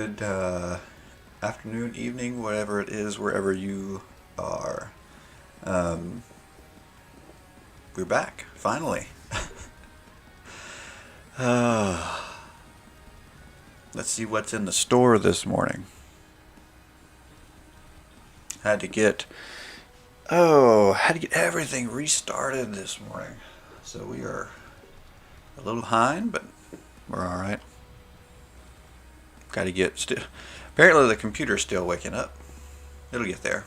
Good afternoon, evening, whatever it is, wherever you are. Um, we're back, finally. uh, let's see what's in the store this morning. Had to get everything restarted this morning. So we are a little behind, but we're all right. Got to get still. Apparently, the computer's still waking up. It'll get there.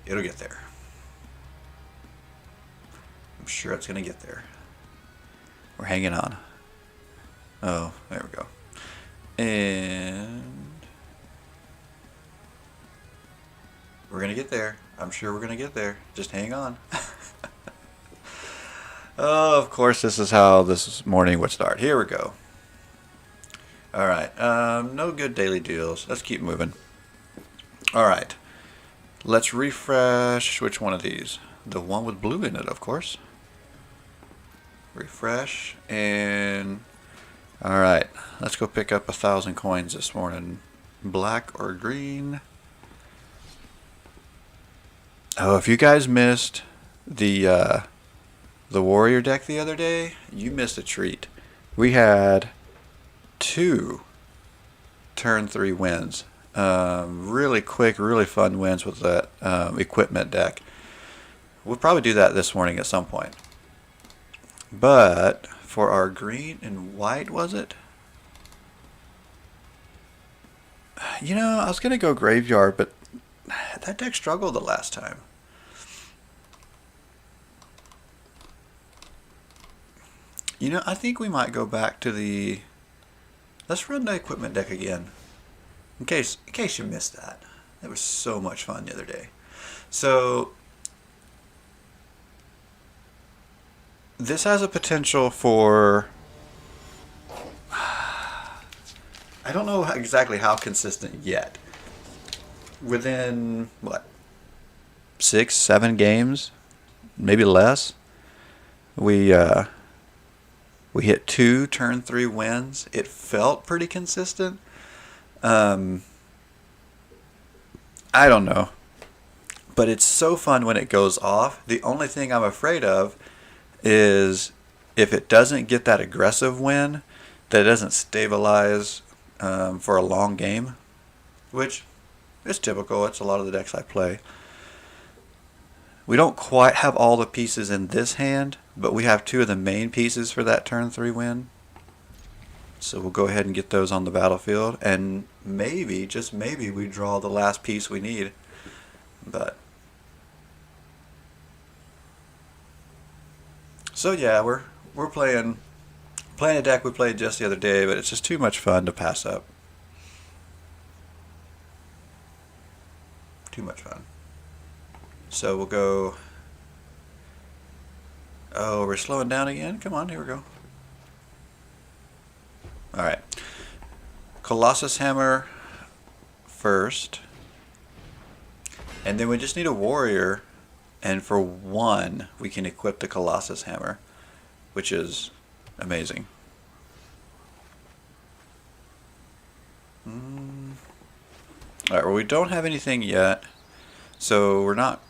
It'll get there. I'm sure it's gonna get there. We're hanging on. Oh, there we go. And we're gonna get there. I'm sure we're gonna get there. Just hang on. Oh, of course, this is how this morning would start. Here we go. All right. No good daily deals. Let's keep moving. All right. Let's refresh. Which one of these? The one with blue in it, of course. Refresh. And all right. Let's go pick up 1,000 coins this morning. Black or green? Oh, if you guys missed the warrior deck the other day, you missed a treat. We had 2 turn 3 wins. Really quick, really fun wins with that equipment deck. We'll probably do that this morning at some point. But for our green and white, was it? You know, I was going to go graveyard, but that deck struggled the last time. You know, I think we might go back to the... Let's run the equipment deck again. In case you missed that. It was so much fun the other day. So this has a potential for... I don't know exactly how consistent yet. Within, what, 6, 7 games? Maybe less? We hit 2 turn 3 wins. It felt pretty consistent. I don't know. But it's so fun when it goes off. The only thing I'm afraid of is if it doesn't get that aggressive win, that it doesn't stabilize for a long game, which is typical. It's a lot of the decks I play. We don't quite have all the pieces in this hand, but we have 2 of the main pieces for that turn 3 win. So we'll go ahead and get those on the battlefield, and maybe, just maybe, we draw the last piece we need. But so yeah, we're playing a deck we played just the other day, but it's just too much fun to pass up. Too much fun. So we'll go. Oh, we're slowing down again. Come on, here we go. All right. Colossus Hammer first. And then we just need a warrior. And for 1, we can equip the Colossus Hammer, which is amazing. Alright, well, we don't have anything yet. So we're not...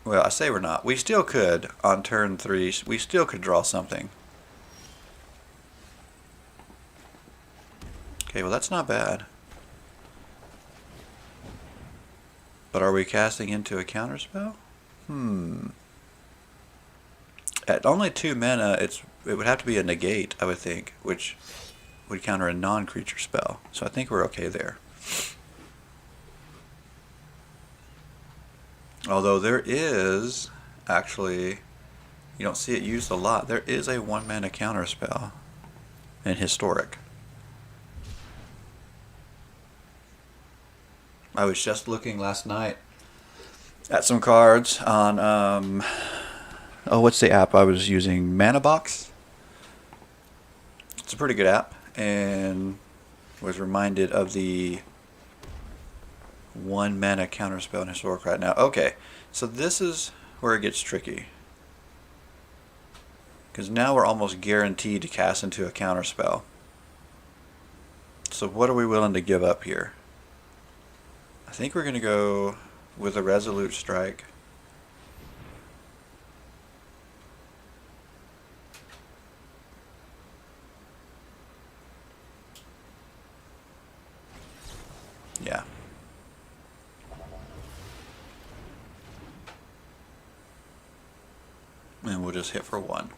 Well, I say we're not. We still could, on turn 3, we still could draw something. Okay, well, that's not bad. But are we casting into a counterspell? At only 2 mana, it would have to be a negate, I would think, which would counter a non-creature spell. So I think we're okay there. Although there is, actually, you don't see it used a lot, there is a 1 mana counterspell in Historic. I was just looking last night at some cards on, what's the app I was using? Mana Box? It's a pretty good app, and was reminded of the 1 mana counterspell in Historic right now. Okay, so this is where it gets tricky. Because now we're almost guaranteed to cast into a counter spell. So what are we willing to give up here? I think we're going to go with a Resolute Strike. Yeah. And we'll just hit for 1.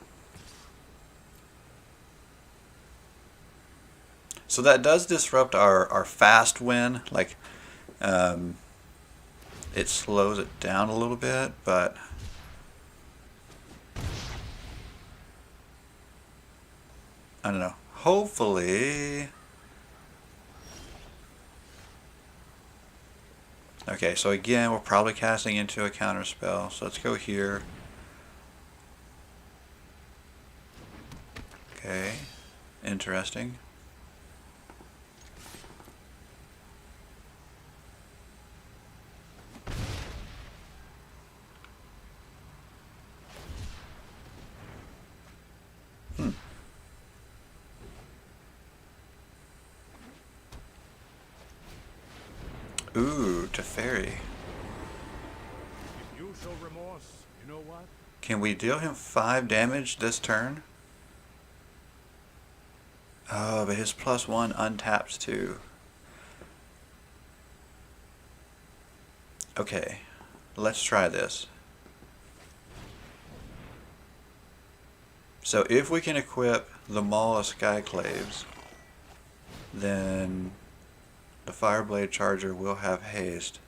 So that does disrupt our fast win. Like, it slows it down a little bit, but I don't know. Hopefully. Okay, so again, we're probably casting into a counter spell. So let's go here. Okay, interesting. Ooh, Teferi. If you show remorse, you know what? Can we deal him 5 damage this turn? Oh, but his +1 untaps too. Okay, let's try this. So if we can equip the Maul of Skyclaves, then the Fireblade Charger will have haste.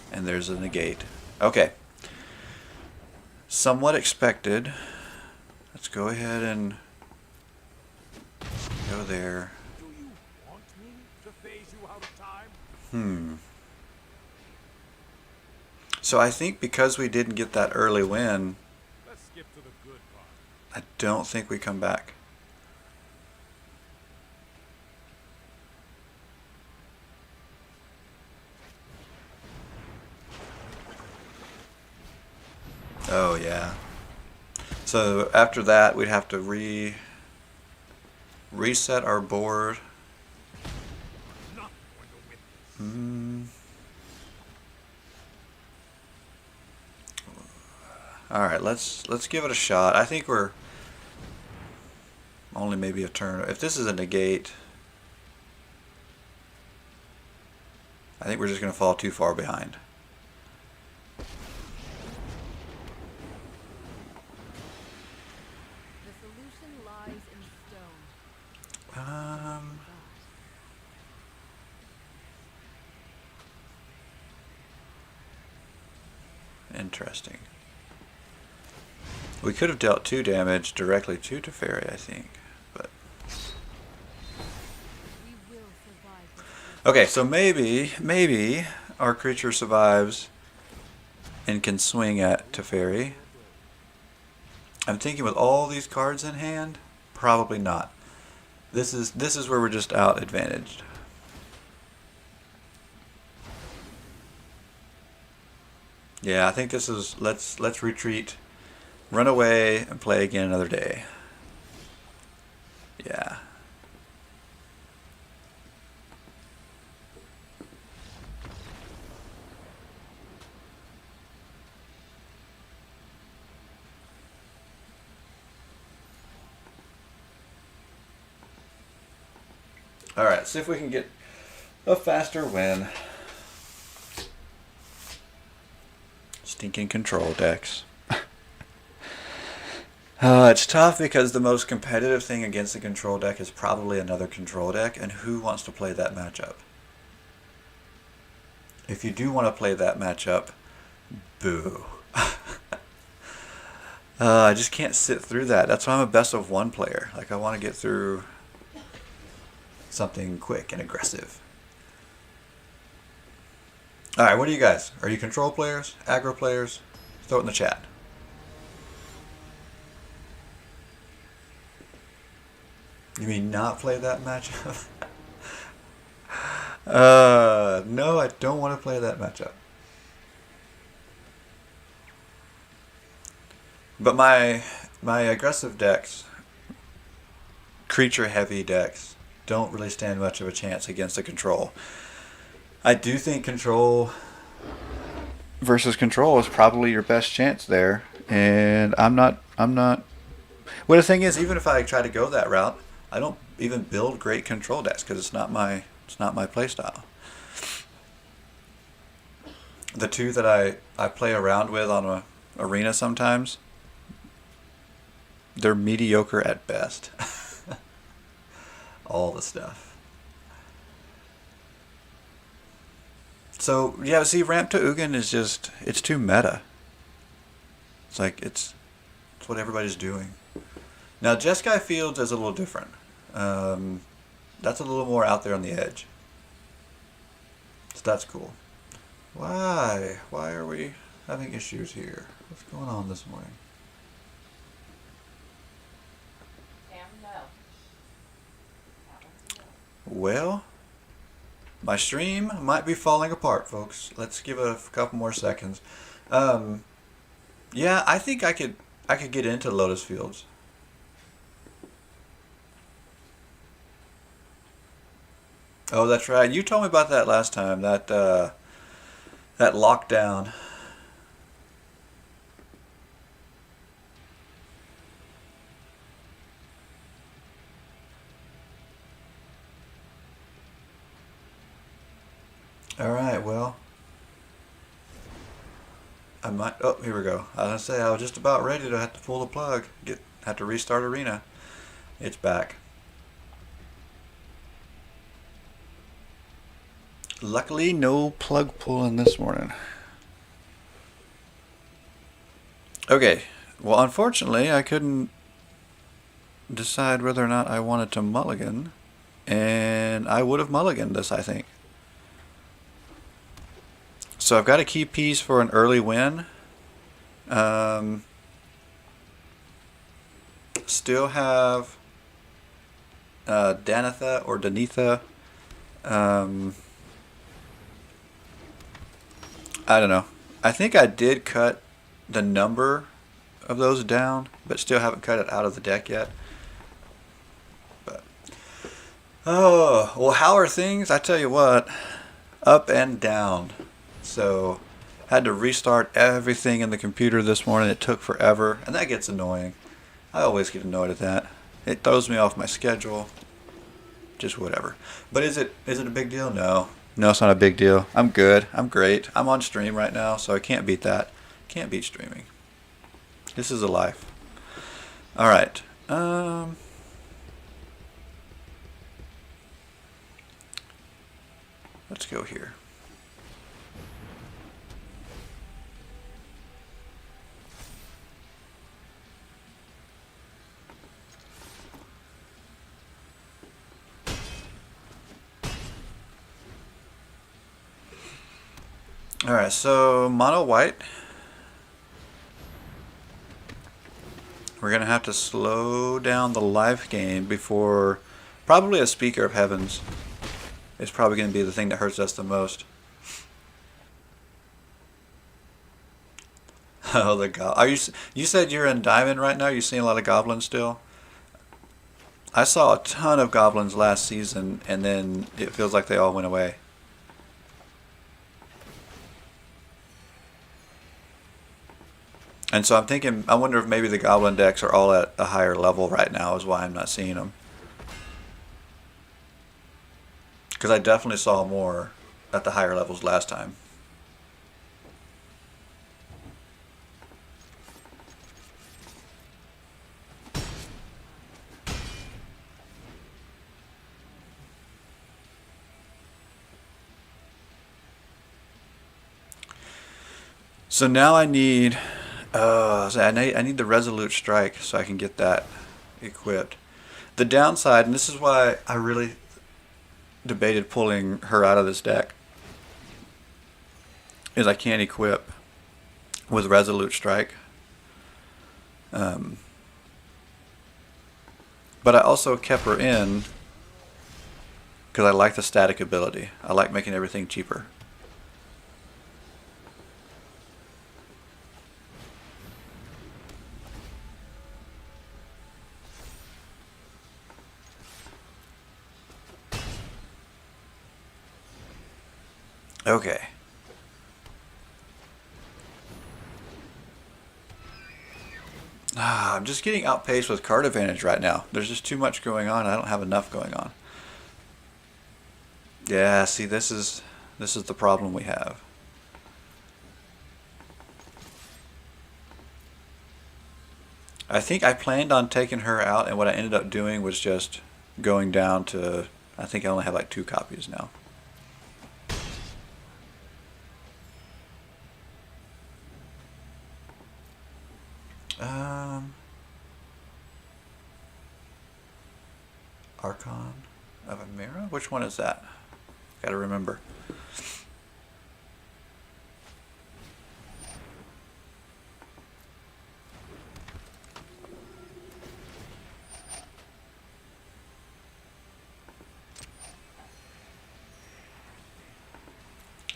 And there's a negate. Okay. Somewhat expected. Let's go ahead and go there. Do you want me to phase you out of time? So I think because we didn't get that early win, Let's skip to the good part. I don't think we come back. Oh yeah. So after that, we'd have to reset our board. Not going to win this. All right, let's give it a shot. I think we're only maybe a turn. If this is a negate, I think we're just going to fall too far behind. The solution lies in stone. Interesting. We could have dealt 2 damage directly to Teferi, I think, but We will survive this. okay. So maybe our creature survives and can swing at Teferi. I'm thinking with all these cards in hand, probably not. This is where we're just out advantaged. Yeah, I think this is let's retreat, run away, and play again another day. Yeah. All right, see if we can get a faster win. Stinking control decks. It's tough because the most competitive thing against a control deck is probably another control deck, and who wants to play that matchup? If you do want to play that matchup, boo. I just can't sit through that. That's why I'm a best of 1 player. Like, I want to get through something quick and aggressive. Alright, what are you guys? Are you control players? Aggro players? Throw it in the chat. You mean not play that matchup? No, I don't want to play that matchup. But my my aggressive decks, creature heavy decks, don't really stand much of a chance against a control. I do think control versus control is probably your best chance there, and I'm not. Well, the thing is, even if I try to go that route, I don't even build great control decks because it's not my playstyle. The two that I play around with on a arena sometimes, they're mediocre at best. All the stuff. So yeah, see, Ramp to Ugin is just, it's too meta. It's like it's what everybody's doing. Now Jeskai Fields is a little different. That's a little more out there on the edge. So that's cool. Why? Why are we having issues here? What's going on this morning? Well, my stream might be falling apart, folks. Let's give it a couple more seconds. Yeah, I think I could get into Lotus Fields. Oh, that's right. You told me about that last time. That lockdown. All right. Well, I might. Oh, here we go. I was gonna say I was just about ready to have to pull the plug. Have to restart arena. It's back. Luckily, no plug pulling this morning. Okay. Well, unfortunately, I couldn't decide whether or not I wanted to mulligan, and I would have mulliganed this, I think. So I've got a key piece for an early win. Still have Danitha or Danitha. I don't know. I think I did cut the number of those down, but still haven't cut it out of the deck yet. But oh, well, how are things? I tell you what, up and down. So had to restart everything in the computer this morning. It took forever, and that gets annoying. I always get annoyed at that. It throws me off my schedule. Just whatever. But is it a big deal? No. No, it's not a big deal. I'm good. I'm great. I'm on stream right now, so I can't beat that. Can't beat streaming. This is a life. All right. Let's go here. Alright, so mono white. We're going to have to slow down the life gain before probably a Speaker of Heavens is probably going to be the thing that hurts us the most. Oh, you said you're in Diamond right now? Are you seeing a lot of goblins still? I saw a ton of goblins last season, and then it feels like they all went away. And so I'm thinking, I wonder if maybe the goblin decks are all at a higher level right now is why I'm not seeing them. Because I definitely saw more at the higher levels last time. So now I need... I need the Resolute Strike so I can get that equipped. The downside, and this is why I really debated pulling her out of this deck, is I can't equip with Resolute Strike. But I also kept her in because I like the static ability. I like making everything cheaper. Okay. I'm just getting outpaced with card advantage right now. There's just too much going on. I don't have enough going on. Yeah, see, this is the problem we have. I think I planned on taking her out, and what I ended up doing was just going down to, I think I only have like 2 copies now. Archon of Amira? Which one is that? Gotta remember.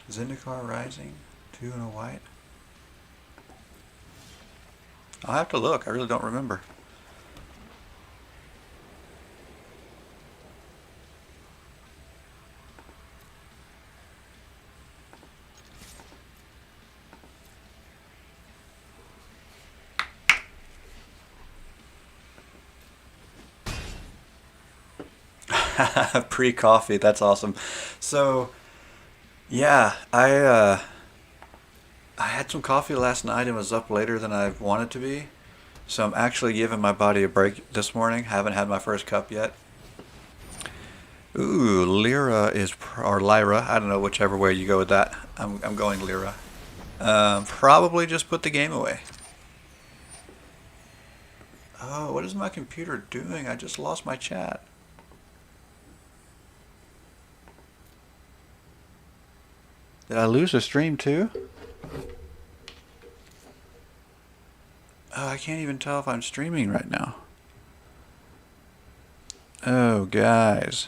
Zendikar Rising, 2 and a white. I'll have to look. I really don't remember. Pre-coffee, that's awesome. So, yeah, I had some coffee last night and was up later than I wanted to be. So I'm actually giving my body a break this morning. Haven't had my first cup yet. Ooh, Lyra is, or Lyra, I don't know, whichever way you go with that. I'm going Lyra. Probably just put the game away. Oh, what is my computer doing? I just lost my chat. Did I lose the stream too? Oh, I can't even tell if I'm streaming right now. Oh, guys.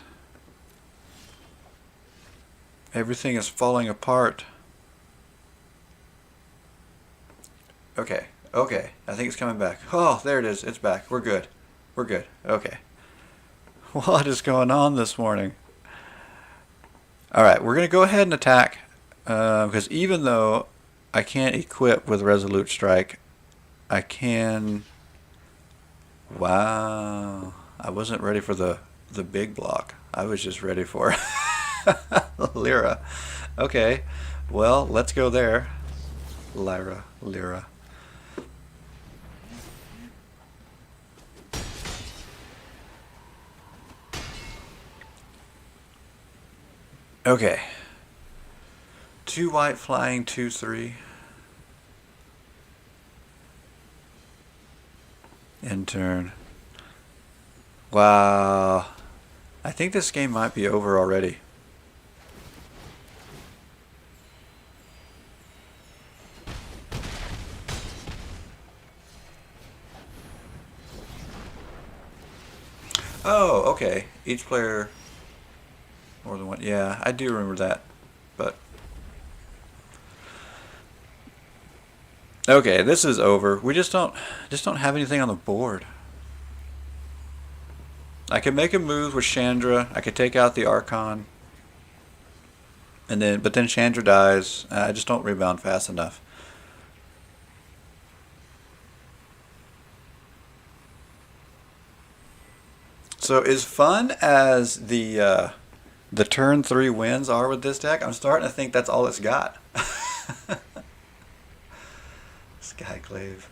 Everything is falling apart. Okay, okay. I think it's coming back. Oh, there it is. It's back. We're good. We're good. Okay. What is going on this morning? Alright, we're going to go ahead and attack. Because even though I can't equip with Resolute Strike, I can... Wow. I wasn't ready for the big block. I was just ready for Lyra. Okay. Well, let's go there. Lyra. Okay. 2 white flying, 2/3. End turn. Wow. I think this game might be over already. Oh, okay. Each player more than one. Yeah, I do remember that. But okay, this is over. We just don't have anything on the board. I could make a move with Chandra. I could take out the Archon. But then Chandra dies. I just don't rebound fast enough. So as fun as the turn 3 wins are with this deck, I'm starting to think that's all it's got. Skyclave.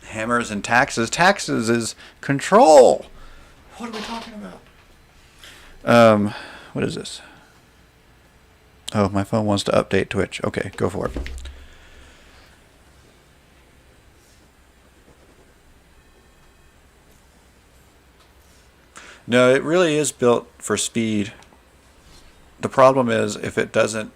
Hammers and taxes. Taxes is control. What are we talking about? What is this? Oh, my phone wants to update Twitch. Okay, go for it. No, it really is built for speed. The problem is if it doesn't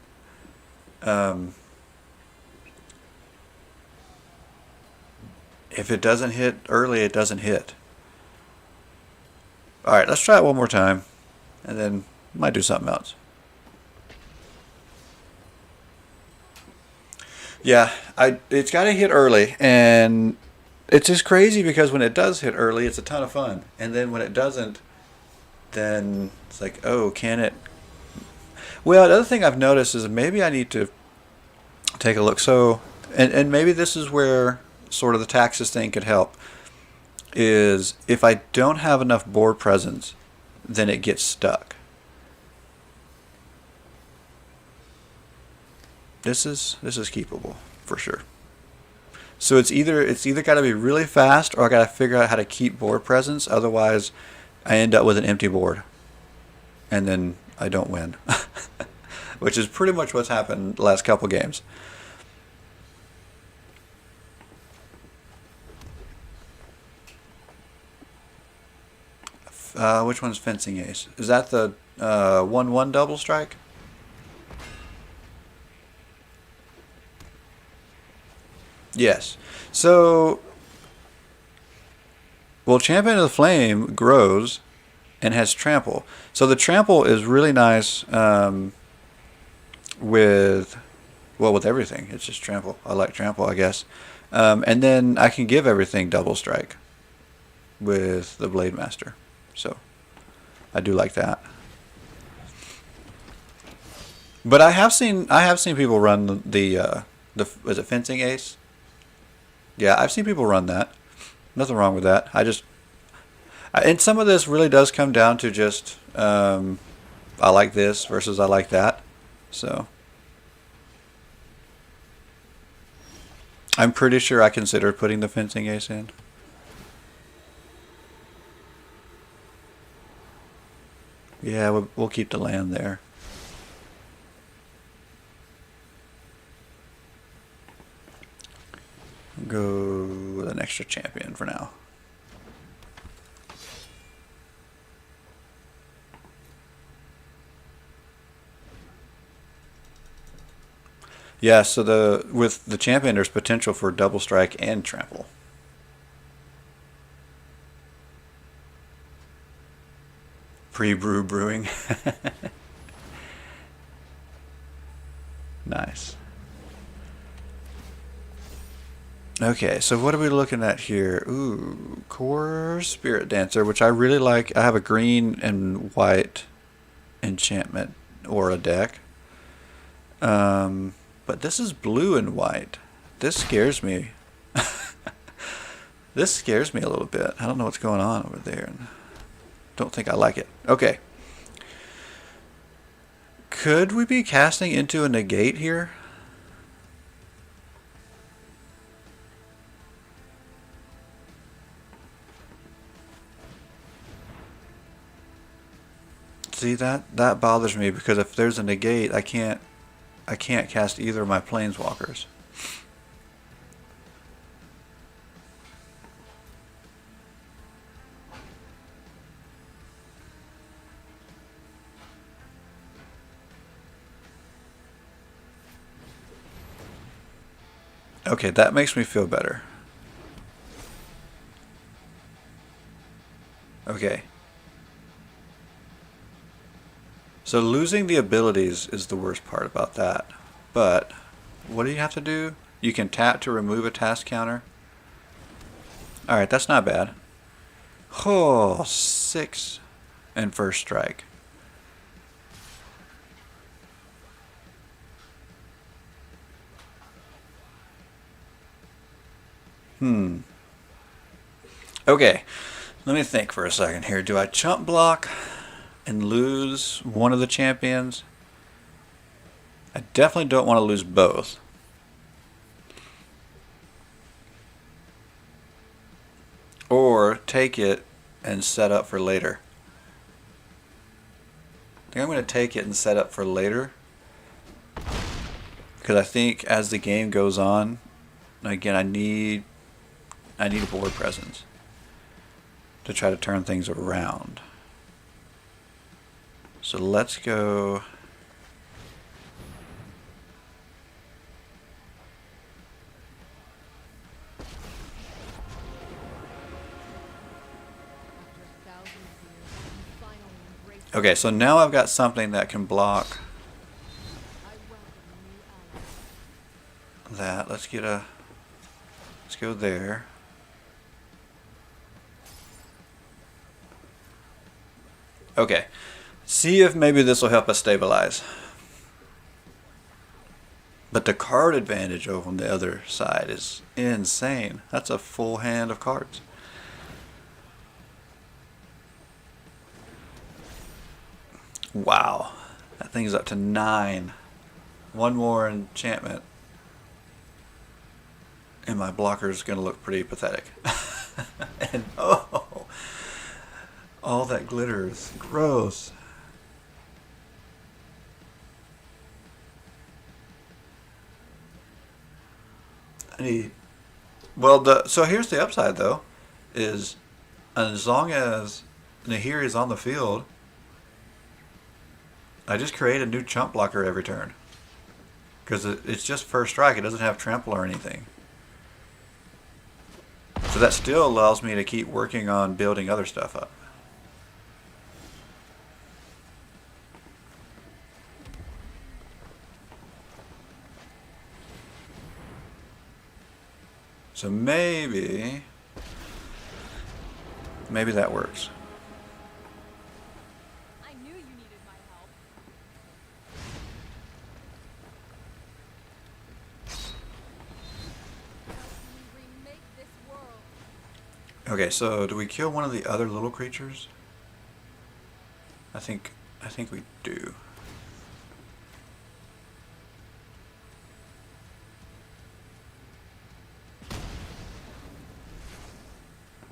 hit early, it doesn't hit. Alright, let's try it one more time. And then might do something else. Yeah, it's got to hit early. And it's just crazy because when it does hit early, it's a ton of fun, and then when it doesn't, then it's like, oh, can it? Well, the other thing I've noticed is maybe I need to take a look. So, and maybe this is where sort of the taxes thing could help. Is if I don't have enough board presence, then it gets stuck. This is keepable for sure. So it's either got to be really fast or I got to figure out how to keep board presence. Otherwise, I end up with an empty board, and then I don't win, which is pretty much what's happened the last couple games. Which one's fencing ace? Is that the 1/1 double strike? Yes. So, well, Champion of the Flame grows and has trample. So the trample is really nice with, well, with everything. It's just trample. I like trample, I guess. And then I can give everything double strike with the Blade Master. So I do like that. But I have seen people run the was it fencing ace? Yeah, I've seen people run that. Nothing wrong with that. And some of this really does come down to just I like this versus I like that. So I'm pretty sure I considered putting the fencing ace in. Yeah, we'll keep the land there. Go with an extra champion for now. Yeah, so with the champion, there's potential for double strike and trample. Pre-brew brewing. Nice. Okay, so what are we looking at here? Ooh, Core Spirit Dancer, which I really like. I have a green and white enchantment aura deck. But this is blue and white. This scares me. This scares me a little bit. I don't know what's going on over there. Don't think I like it. Okay. Could we be casting into a negate here? See, that bothers me because if there's a negate, I can't cast either of my planeswalkers. Okay, that makes me feel better. Okay. So losing the abilities is the worst part about that. But what do you have to do? You can tap to remove a task counter. Alright, that's not bad. Oh, 6 and first strike. Okay, let me think for a second here. Do I chump block and lose one of the champions? I definitely don't want to lose both. Or take it and set up for later. I think I'm going to take it and set up for later. Because I think as the game goes on, again, I need a board presence to try to turn things around. So let's go. Okay, so now I've got something that can block that. Let's go there. Okay. See if maybe this will help us stabilize. But the card advantage over on the other side is insane. That's a full hand of cards. Wow. That thing's up to 9. One more enchantment. And my blocker's going to look pretty pathetic. And oh, all that glitter is gross. So here's the upside though, is as long as Nahiri is on the field, I just create a new chump blocker every turn. Because it's just first strike, it doesn't have trample or anything. So that still allows me to keep working on building other stuff up. So maybe that works. I knew you needed my help. Help me remake this world. Okay, so do we kill one of the other little creatures? I think we do.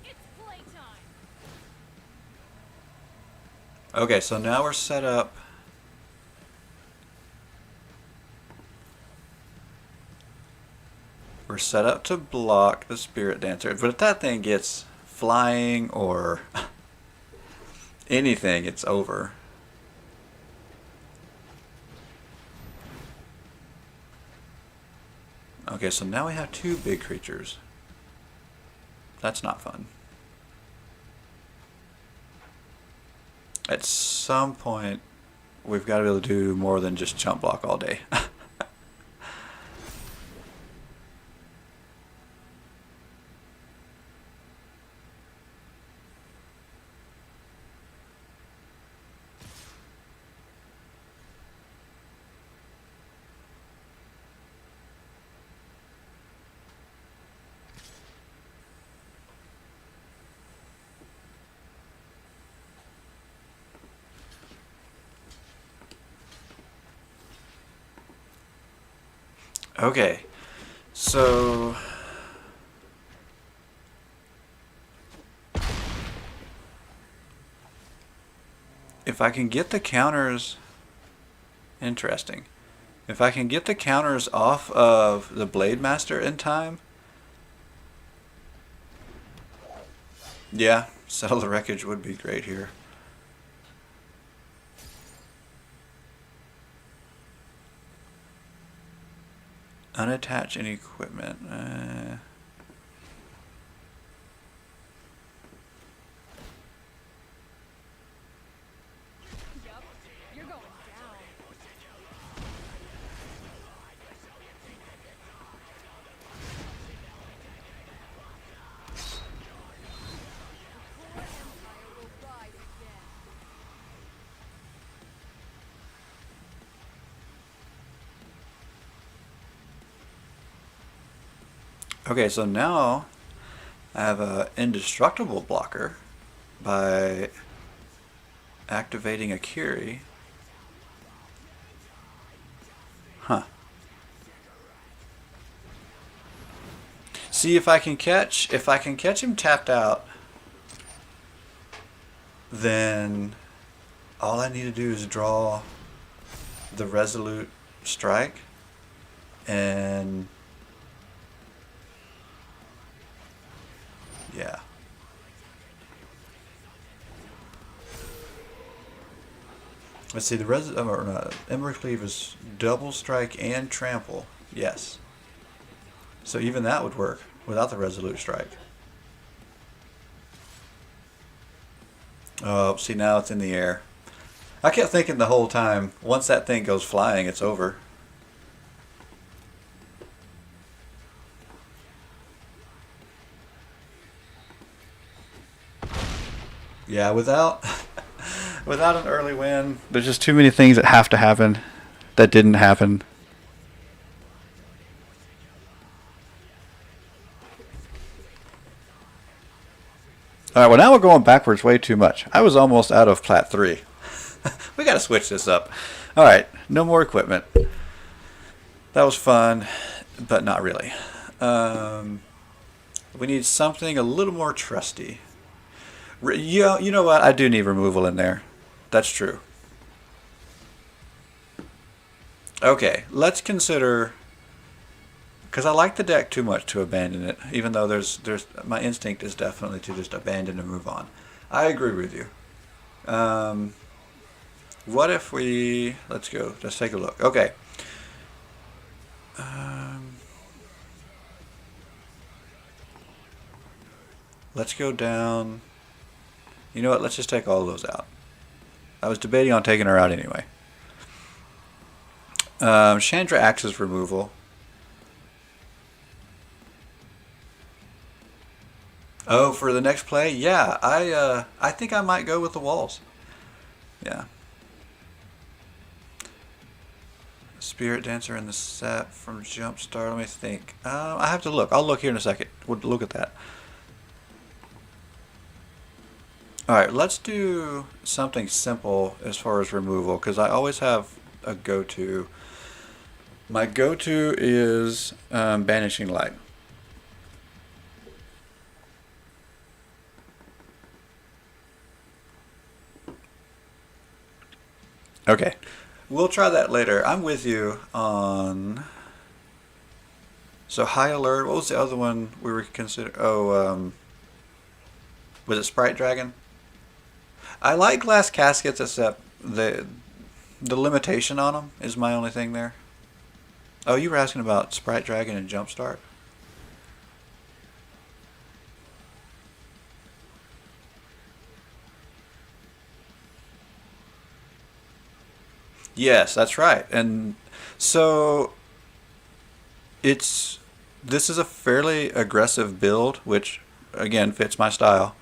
It's playtime. Okay, so now we're set up. We're set up to block the Spirit Dancer. But if that thing gets flying or anything, it's over. Okay, so now we have 2 big creatures. That's not fun. At some point, we've got to be able to do more than just chump block all day. Okay, so if I can get the counters, interesting. If I can get the counters off of the Blade Master in time, yeah, Settle the Wreckage would be great here. Unattach any equipment. Yup, you're going down. The core empire will rise again. Okay, so now I have a indestructible blocker by activating a Curie. Huh. See if I can catch him tapped out, then all I need to do is draw the Resolute Strike and yeah. Let's see, the Ember Cleave is double strike and trample. Yes. So even that would work without the Resolute Strike. Oh, see, now it's in the air. I kept thinking the whole time, once that thing goes flying, it's over. Yeah, without Without an early win, there's just too many things that have to happen that didn't happen. All right, well, now we're going backwards way too much. I was almost out of Plat 3. We got to switch this up. All right, no more equipment. That was fun, but not really. We need something a little more trusty. You know what? I do need removal in there. That's true. Okay, let's consider, because I like the deck too much to abandon it, even though there's my instinct is definitely to just abandon and move on. I agree with you. What if we, let's take a look. Okay. Let's go down. You know what? Let's just take all of those out. I was debating on taking her out anyway. Chandra Axe's removal. Oh, for the next play? Yeah, I think I might go with the walls. Yeah. Spirit Dancer in the set from Jumpstart. Let me think. I have to look. I'll look here in a second. We'll look at that. Alright, let's do something simple as far as removal, because I always have a go-to. My go-to is Banishing Light. Okay, we'll try that later. I'm with you on... So High Alert, what was the other one we were considering? Oh, was it Sprite Dragon? I like glass caskets, except the limitation on them is my only thing there. Oh, you were asking about Sprite Dragon and Jumpstart? Yes, that's right. And so this is a fairly aggressive build, which again fits my style.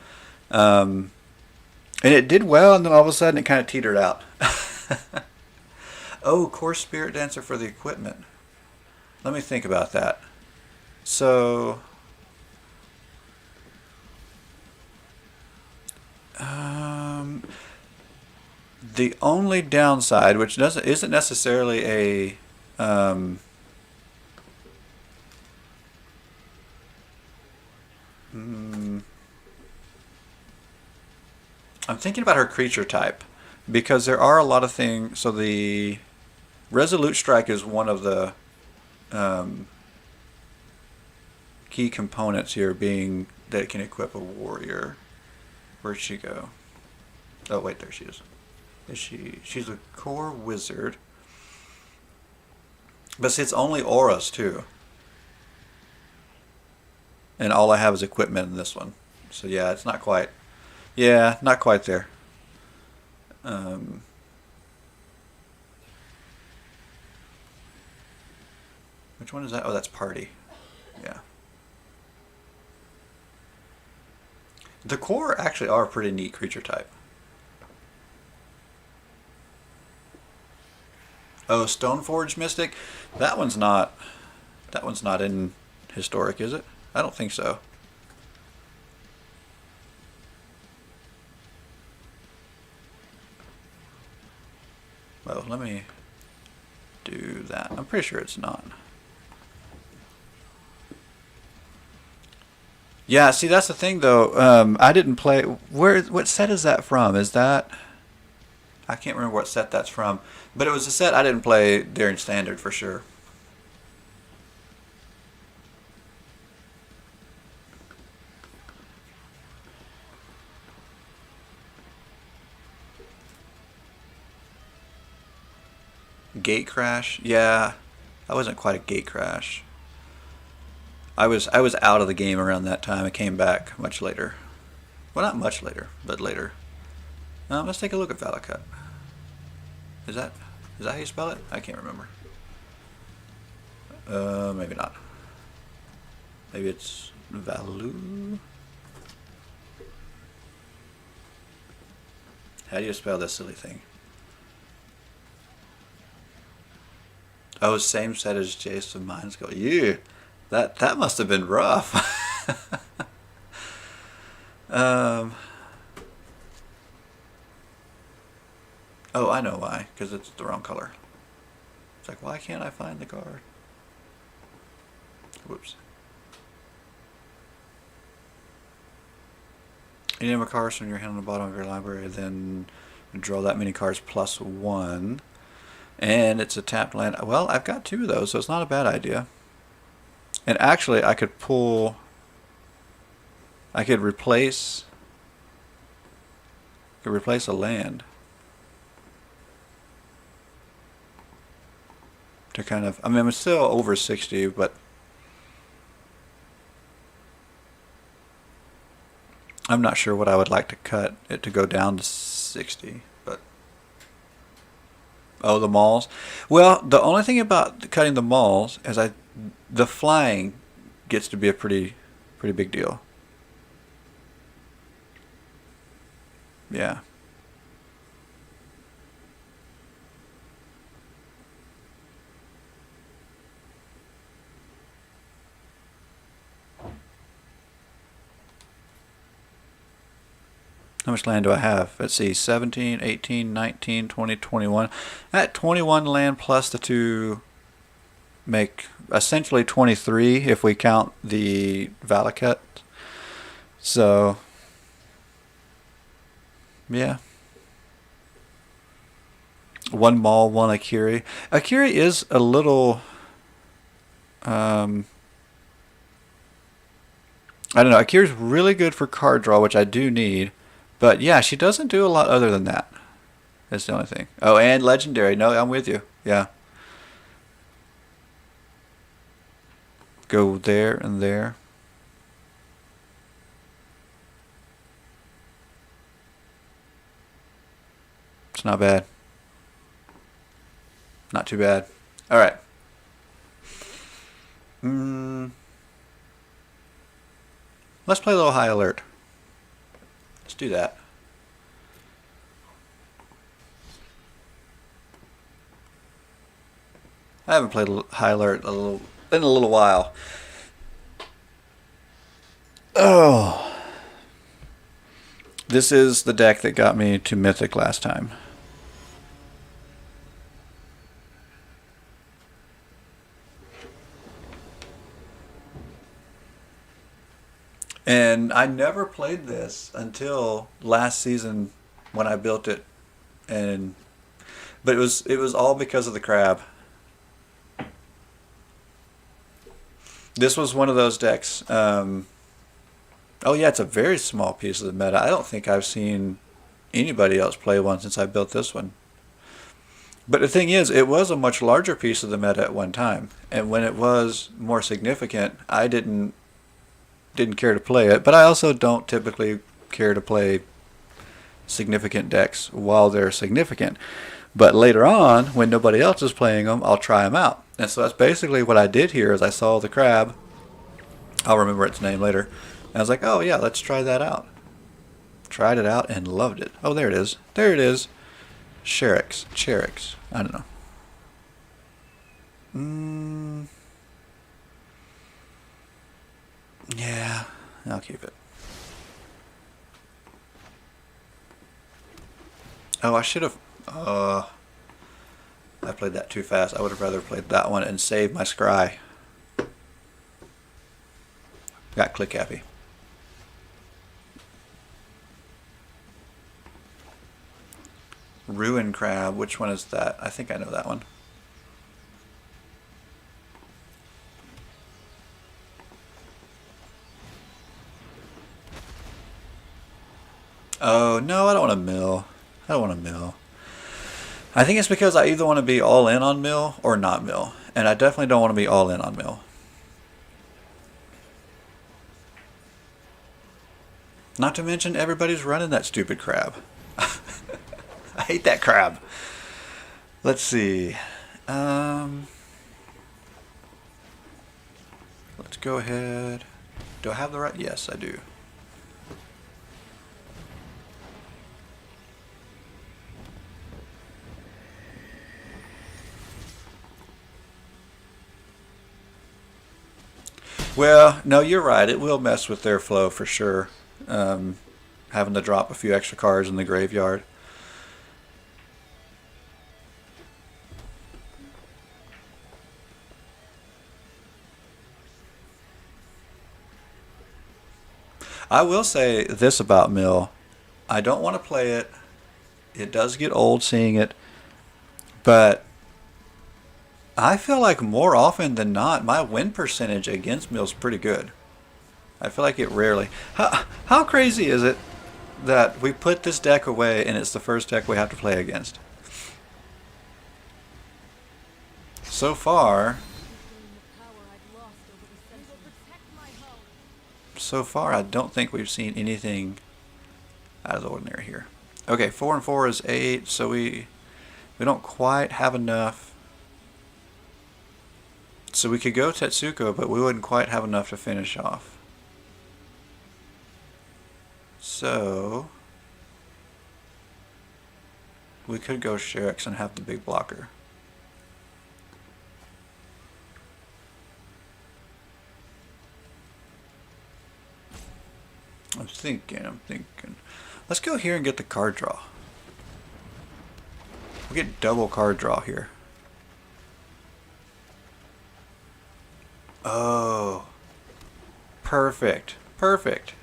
And it did well, and then all of a sudden it kind of teetered out. Oh, Core Spirit Dancer for the equipment. Let me think about that. So, the only downside, which isn't necessarily a I'm thinking about her creature type, because there are a lot of things. So the Resolute Strike is one of the key components here, being that it can equip a warrior. Where'd she go? Oh wait, there she is. She's a core wizard. But see, it's only auras too. And all I have is equipment in this one. So yeah, it's not quite. Yeah, not quite there. Which one is that? Oh, that's Party. Yeah. The core actually are a pretty neat creature type. Oh, Stoneforge Mystic? That one's not in Historic, is it? I don't think so. Well, let me do that. I'm pretty sure it's not. Yeah, see, that's the thing, though. I didn't play... What set is that from? Is that... I can't remember what set that's from. But it was a set I didn't play during Standard, for sure. Gate Crash? Yeah, I wasn't quite a Gate Crash. I was out of the game around that time. I came back much later. Well, not much later, but later. Let's take a look at Valakut. Is that how you spell it? I can't remember. Maybe not. Maybe it's Valu. How do you spell this silly thing? Oh, same set as Jason Mines Go. Yeah, that must have been rough. um. Oh, I know why. Because it's the wrong color. It's like, why can't I find the card? Whoops. You name a card from your hand on the bottom of your library, then draw that many cards plus 1. And it's a tapped land. Well, I've got 2 of those, so it's not a bad idea. And actually, I could pull... I could replace a land. To kind of... I mean, I'm still over 60, but... I'm not sure what I would like to cut it to go down to 60, but... Oh, the malls? Well, the only thing about cutting the malls is the flying gets to be a pretty big deal. Yeah. How much land do I have? Let's see, 17, 18, 19, 20, 21. That 21 land plus the 2 make essentially 23 if we count the Valakut. So, yeah. 1 mall, 1 Akiri. Akiri is a little... I don't know. Akiri's really good for card draw, which I do need. But yeah, she doesn't do a lot other than that. That's the only thing. Oh, and legendary. No, I'm with you. Yeah. Go there and there. It's not bad. Not too bad. All right. Let's play a little high alert. Let's do that. I haven't played high alert in a little while. Oh, this is the deck that got me to Mythic last time. And I never played this until last season when I built it, but it was all because of the crab. This was one of those decks. Oh yeah, it's a very small piece of the meta. I don't think I've seen anybody else play one since I built this one. But the thing is, it was a much larger piece of the meta at one time, and when it was more significant, I didn't care to play it, but I also don't typically care to play significant decks while they're significant. But later on, when nobody else is playing them, I'll try them out. And so that's basically what I did here. Is I saw the crab. I'll remember its name later. And I was like, oh yeah, let's try that out. Tried it out and loved it. Oh, there it is. There it is. Cherix. I don't know. Yeah, I'll keep it. Oh, I should have... I played that too fast. I would have rather played that one and saved my scry. Got click happy. Ruin Crab. Which one is that? I think I know that one. Oh, no, I don't want to mill. I don't want to mill. I think it's because I either want to be all in on mill or not mill. And I definitely don't want to be all in on mill. Not to mention everybody's running that stupid crab. I hate that crab. Let's see. Let's go ahead. Do I have the right? Yes, I do. Well, no, you're right. It will mess with their flow for sure. Having to drop a few extra cards in the graveyard. I will say this about Mill. I don't want to play it. It does get old seeing it. But I feel like more often than not, my win percentage against Mill's pretty good. I feel like it rarely. How crazy is it that we put this deck away and it's the first deck we have to play against? So far, The power I've lost over the centuries. Will protect my home. so far, I don't think we've seen anything out of the ordinary here. Okay, 4 and 4 is 8, so we don't quite have enough. So we could go Tetsuko, but we wouldn't quite have enough to finish off. So we could go Sherex and have the big blocker. I'm thinking. Let's go here and get the card draw. We get double card draw here. Oh. Perfect. Perfect.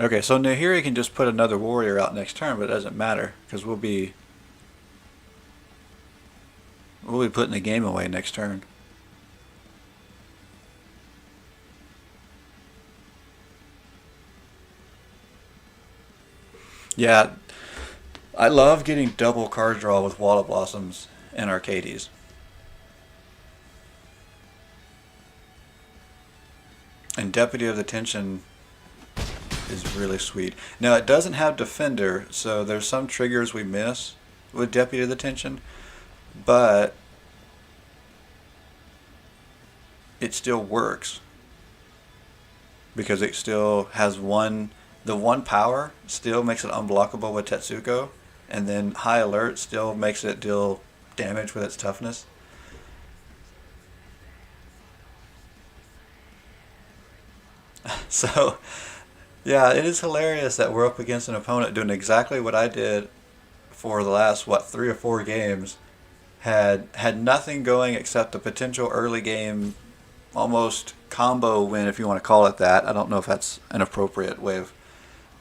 Okay, so Nahiri can just put another warrior out next turn, but it doesn't matter because we'll be putting the game away next turn. Yeah, I love getting double card draw with Wall of Blossoms and Arcades. And Deputy of the Tension is really sweet. Now it doesn't have Defender, so there's some triggers we miss with Deputy of the Tension, but it still works because it still has the one power still makes it unblockable with Tetsuko, and then High Alert still makes it deal damage with its toughness. So yeah, it is hilarious that we're up against an opponent doing exactly what I did for the last, 3 or 4 games. Had nothing going except a potential early game, almost combo win, if you want to call it that. I don't know if that's an appropriate way of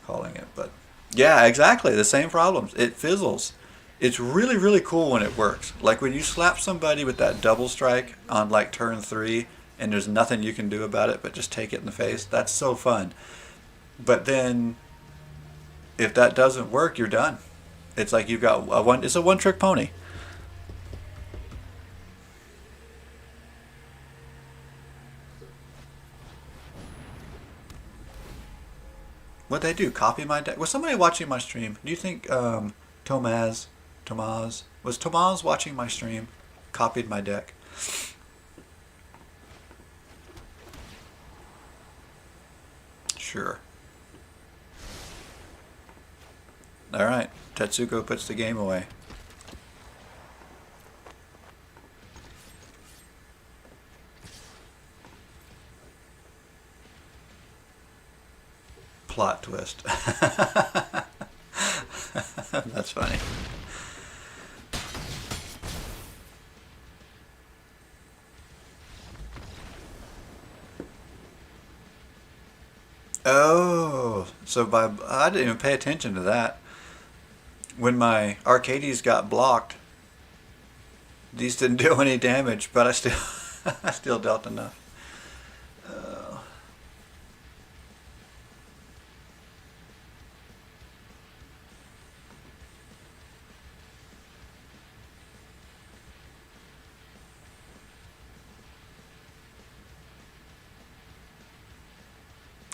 calling it, but yeah, exactly. The same problems. It fizzles. It's really, really cool when it works. Like when you slap somebody with that double strike on like turn 3 and there's nothing you can do about it but just take it in the face. That's so fun. But then, if that doesn't work, you're done. It's like you've got it's a one-trick pony. What'd they do? Copy my deck? Was somebody watching my stream? Do you think Tomaz was Tomaz watching my stream? Copied my deck. Sure. Alright, Tetsuko puts the game away. Plot twist. That's funny. Oh, so I didn't even pay attention to that. When my Arcades got blocked, these didn't do any damage, but I still I still dealt enough.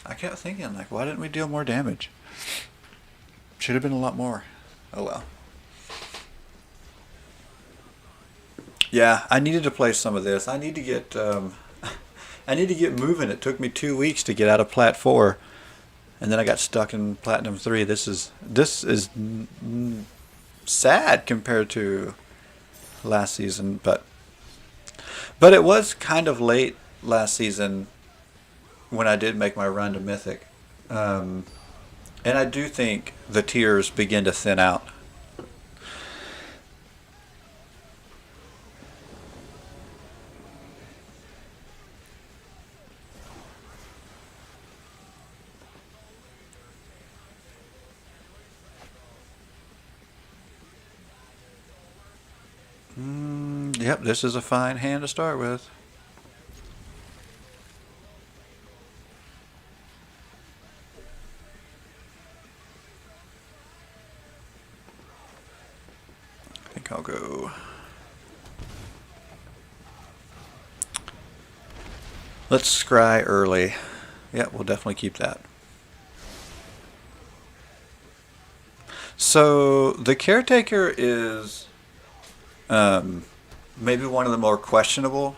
I kept thinking, like, why didn't we deal more damage? Should have been a lot more. Oh well. Yeah, I needed to play some of this. I need to get I need to get moving. It took me 2 weeks to get out of Plat 4. and then I got stuck in Platinum 3. This is sad compared to last season, but it was kind of late last season when I did make my run to Mythic. And I do think the tiers begin to thin out. Yep, this is a fine hand to start with. I think I'll go. Let's scry early. Yeah, we'll definitely keep that. So the Caretaker is maybe one of the more questionable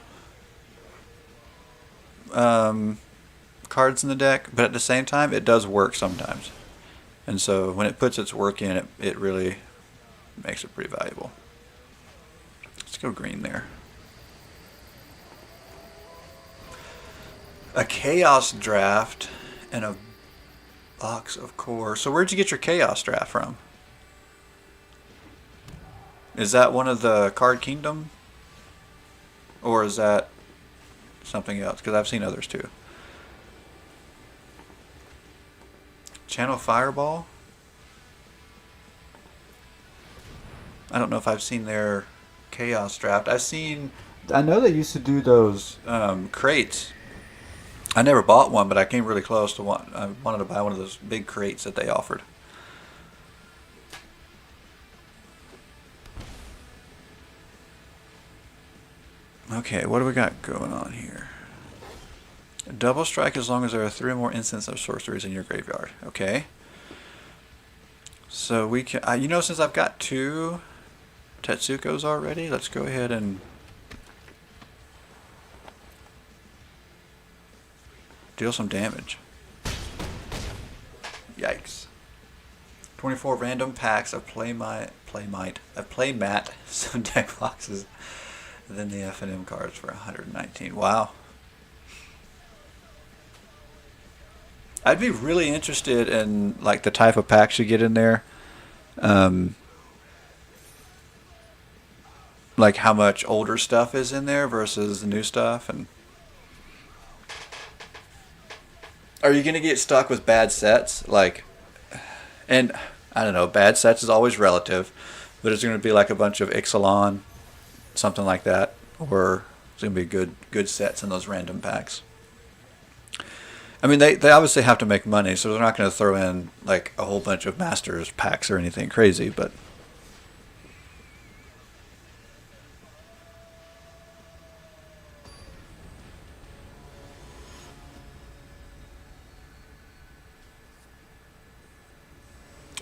cards in the deck, but at the same time, it does work sometimes. And so when it puts its work in, it really makes it pretty valuable. Let's go green there. A Chaos Draft and a box of core. So where'd you get your Chaos Draft from? Is that one of the Card Kingdom? Or is that something else? Because I've seen others too. Channel Fireball? I don't know if I've seen their Chaos Draft. I know they used to do those crates. I never bought one, but I came really close to one. I wanted to buy one of those big crates that they offered. Okay, what do we got going on here? Double strike as long as there are 3 or more instances of sorceries in your graveyard. Okay. So we can, since I've got 2 Tetsukos already, let's go ahead and deal some damage. Yikes. 24 random packs of playmat, some deck boxes, and then the F&M cards for 119. Wow. I'd be really interested in like the type of packs you get in there. Like how much older stuff is in there versus the new stuff, and are you gonna get stuck with bad sets? And I don't know, bad sets is always relative, but it's gonna be like a bunch of Ixalan, something like that, or it's gonna be good sets in those random packs. I mean, they obviously have to make money, so they're not going to throw in like a whole bunch of Masters packs or anything crazy, but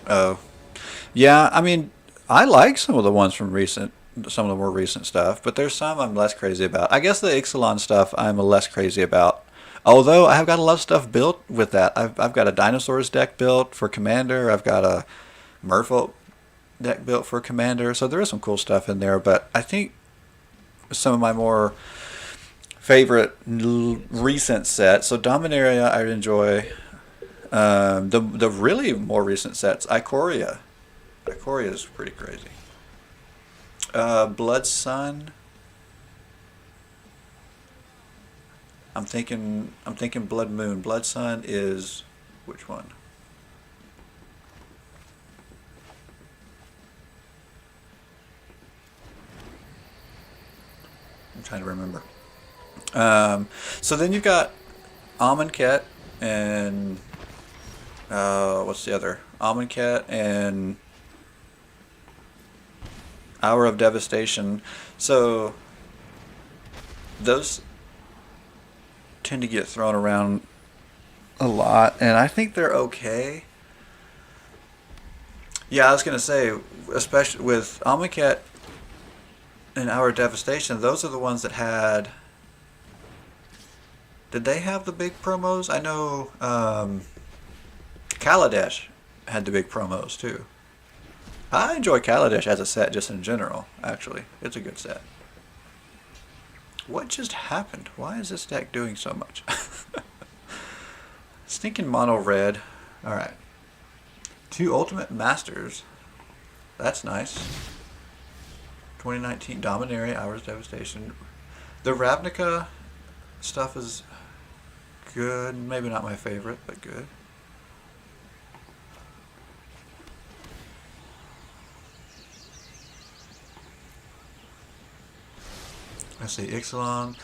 oh, yeah. I mean, I like some of the ones from some of the more recent stuff, but there's some I'm less crazy about. I guess the Ixalan stuff I'm less crazy about. Although I have got a lot of stuff built with that. I've got a Dinosaurs deck built for Commander. I've got a Merfolk deck built for Commander. So there is some cool stuff in there. But I think some of my more favorite recent sets. So Dominaria I enjoy. The really more recent sets. Ikoria. Ikoria is pretty crazy. Blood Sun. I'm thinking Blood Moon. Blood Sun is which one? I'm trying to remember. So then you've got Amonkhet and what's the other? Amonkhet and Hour of Devastation. So those tend to get thrown around a lot, and I think they're okay. Yeah, I was gonna say, especially with Amonkhet and Hour of Devastation, those are the ones that had. Did they have the big promos? I know Kaladesh had the big promos too. I enjoy Kaladesh as a set just in general, actually. It's a good set. What just happened? Why is this deck doing so much? Stinking mono red. Alright. 2 Ultimate Masters. That's nice. 2019 Dominaria, Hours Devastation. The Ravnica stuff is good. Maybe not my favorite, but good. Let's see, Ixalan.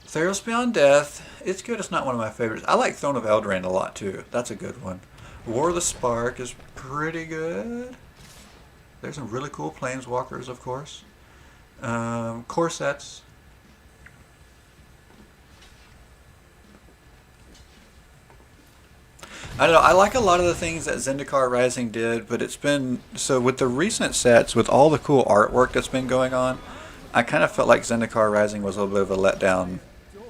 Theros Beyond Death. It's good. It's not one of my favorites. I like Throne of Eldraine a lot, too. That's a good one. War of the Spark is pretty good. There's some really cool Planeswalkers, of course. Core sets. I don't know. I like a lot of the things that Zendikar Rising did, but it's been... So with the recent sets, with all the cool artwork that's been going on, I kind of felt like Zendikar Rising was a little bit of a letdown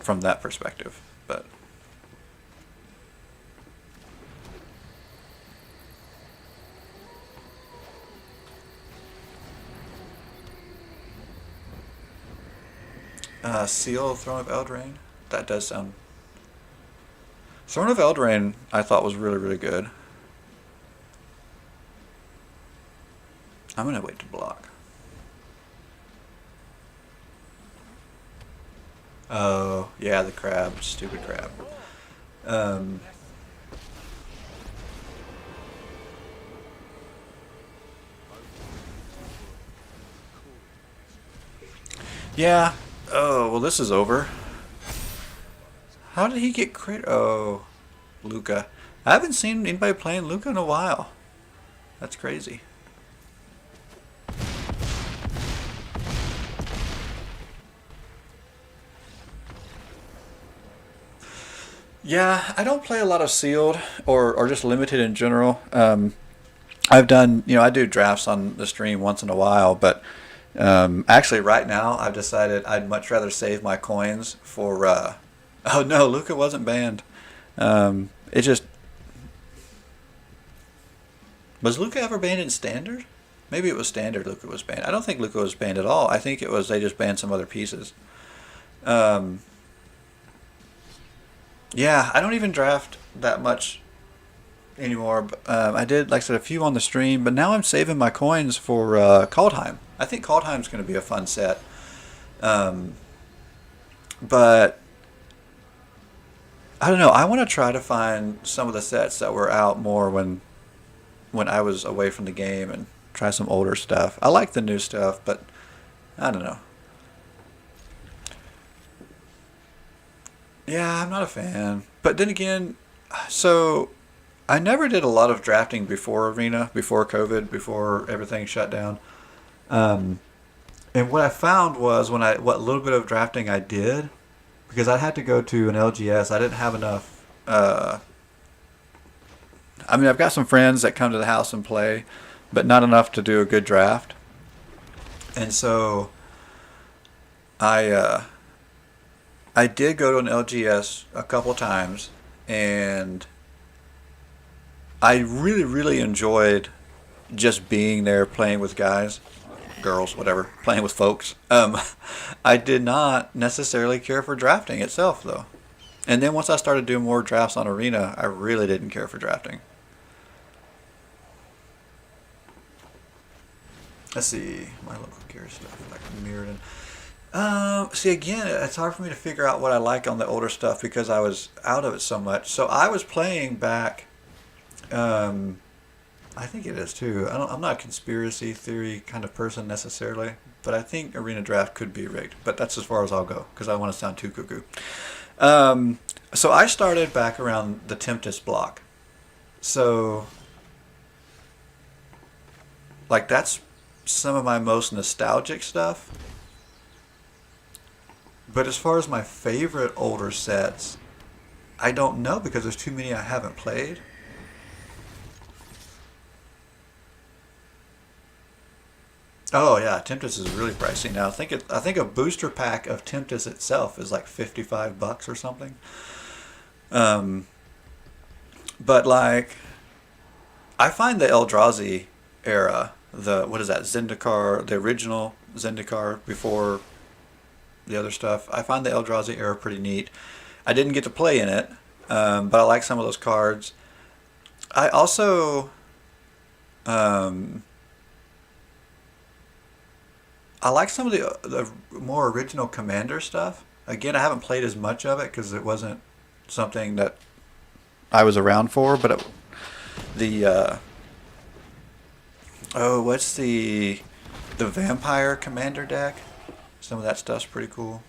from that perspective, but Seal Throne of Eldraine. That does sound. Throne of Eldraine I thought was really, really good. I'm gonna wait to block. Oh, yeah, the crab. Stupid crab. Yeah. Oh, well, this is over. How did he get crit? Oh, Luca. I haven't seen anybody playing Luca in a while. That's crazy. Yeah, I don't play a lot of sealed or just limited in general. I've done, I do drafts on the stream once in a while, but actually right now I've decided I'd much rather save my coins for, oh no, Luca wasn't banned. It just, was Luca ever banned in standard? Maybe it was standard Luca was banned. I don't think Luca was banned at all. I think it was they just banned some other pieces. Yeah, I don't even draft that much anymore. But, I did, like I said, a few on the stream, but now I'm saving my coins for Kaldheim. I think Kaldheim's going to be a fun set. But I don't know. I want to try to find some of the sets that were out more when I was away from the game and try some older stuff. I like the new stuff, but I don't know. Yeah, I'm not a fan. But then again, so I never did a lot of drafting before Arena, before COVID, before everything shut down. And what I found was what little bit of drafting I did, because I had to go to an LGS, I didn't have enough. I mean, I've got some friends that come to the house and play, but not enough to do a good draft. And so I did go to an LGS a couple times, and I really, really enjoyed just being there, playing with guys, girls, whatever, playing with folks. I did not necessarily care for drafting itself, though. And then once I started doing more drafts on Arena, I really didn't care for drafting. Let's see, my local gear stuff, like Mirrodin. See, again, it's hard for me to figure out what I like on the older stuff because I was out of it so much. So I was playing back, I think it is too. I'm not a conspiracy theory kind of person necessarily, but I think Arena Draft could be rigged. But that's as far as I'll go because I want to sound too cuckoo. So I started back around the Tempest block. So, like, that's some of my most nostalgic stuff. But as far as my favorite older sets, I don't know because there's too many I haven't played. Oh yeah, Tempest is really pricey now. I think a booster pack of Tempest itself is like $55 or something. But like, I find the Eldrazi era, the what is that, Zendikar, the original Zendikar before the other stuff. I find the Eldrazi era pretty neat. I didn't get to play in it, but I like some of those cards. I also I like some of the more original Commander stuff. Again, I haven't played as much of it because it wasn't something that I was around for. But the oh, what's the Vampire Commander deck? Some of that stuff's pretty cool.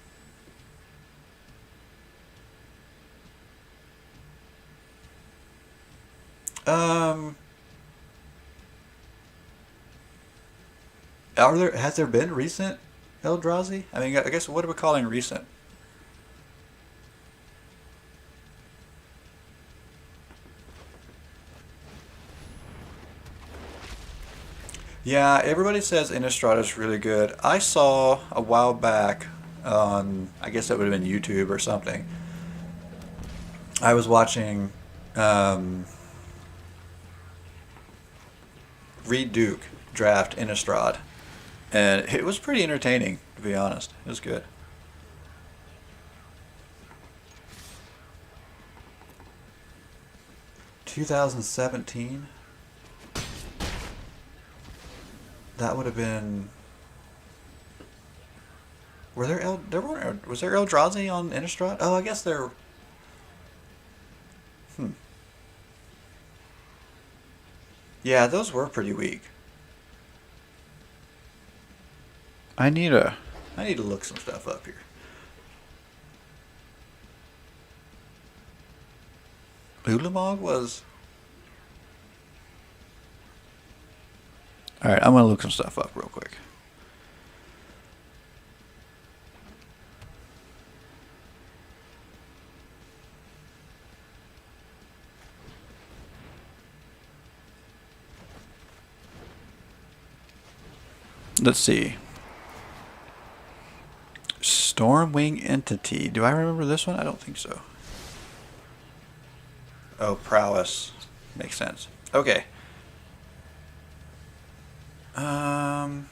Um, has there been recent Eldrazi? I mean, I guess what are we calling recent? Yeah, everybody says Innistrad is really good. I saw a while back on, I guess that would have been YouTube or something. I was watching um, Reed Duke draft Innistrad, and it was pretty entertaining, to be honest. It was good. 2017. That would have been. Were there was there Eldrazi on Innistrad? Oh, I guess there. Hmm. Yeah, those were pretty weak. I need a. I need to look some stuff up here. Ulamog was. All right, I'm gonna look some stuff up real quick. Let's see. Stormwing Entity. Do I remember this one? I don't think so. Oh, Prowess. Makes sense. Okay. Um.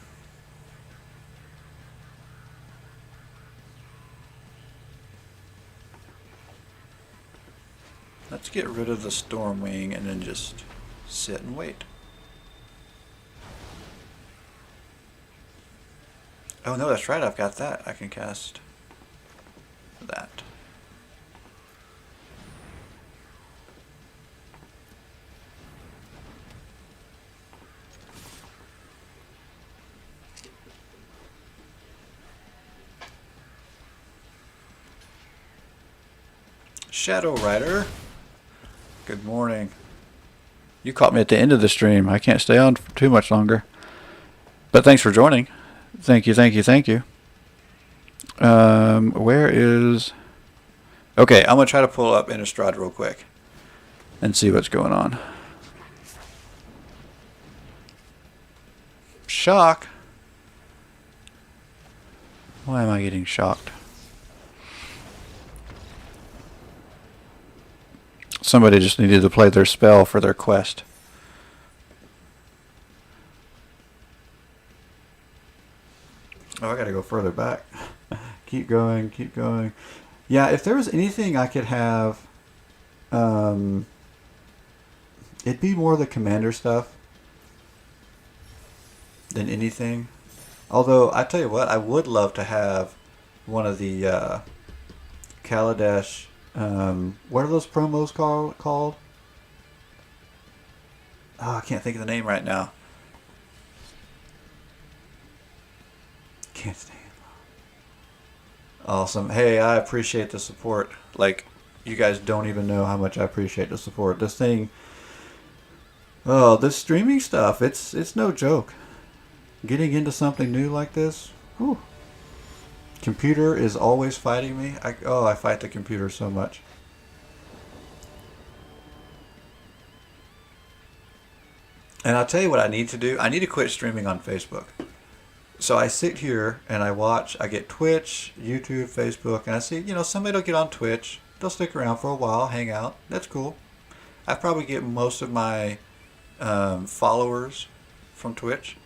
Let's get rid of the Stormwing and then just sit and wait. Oh no, that's right, I've got that. I can cast that. Shadow Rider. Good morning. You caught me at the end of the stream. I can't stay on for too much longer. But thanks for joining. Thank you, thank you, thank you. Where is... Okay, I'm going to try to pull up Innistrad real quick and see what's going on. Shock? Why am I getting shocked? Somebody just needed to play their spell for their quest. Oh, I gotta go further back. Keep going, keep going. Yeah, if there was anything I could have, it'd be more the commander stuff than anything. Although, I tell you what, I would love to have one of the Kaladesh, what are those promos called? Oh, I can't think of the name right now. Can't stand. Awesome. Hey, I appreciate the support. Like, you guys don't even know how much I appreciate the support. This thing, oh, this streaming stuff, it's no joke. Getting into something new like this, whew. Computer is always fighting me. I fight the computer so much. And I'll tell you what I need to do. I need to quit streaming on Facebook. So I sit here and I watch. I get Twitch, YouTube, Facebook, and I see, somebody will get on Twitch. They'll stick around for a while, hang out. That's cool. I probably get most of my followers from Twitch.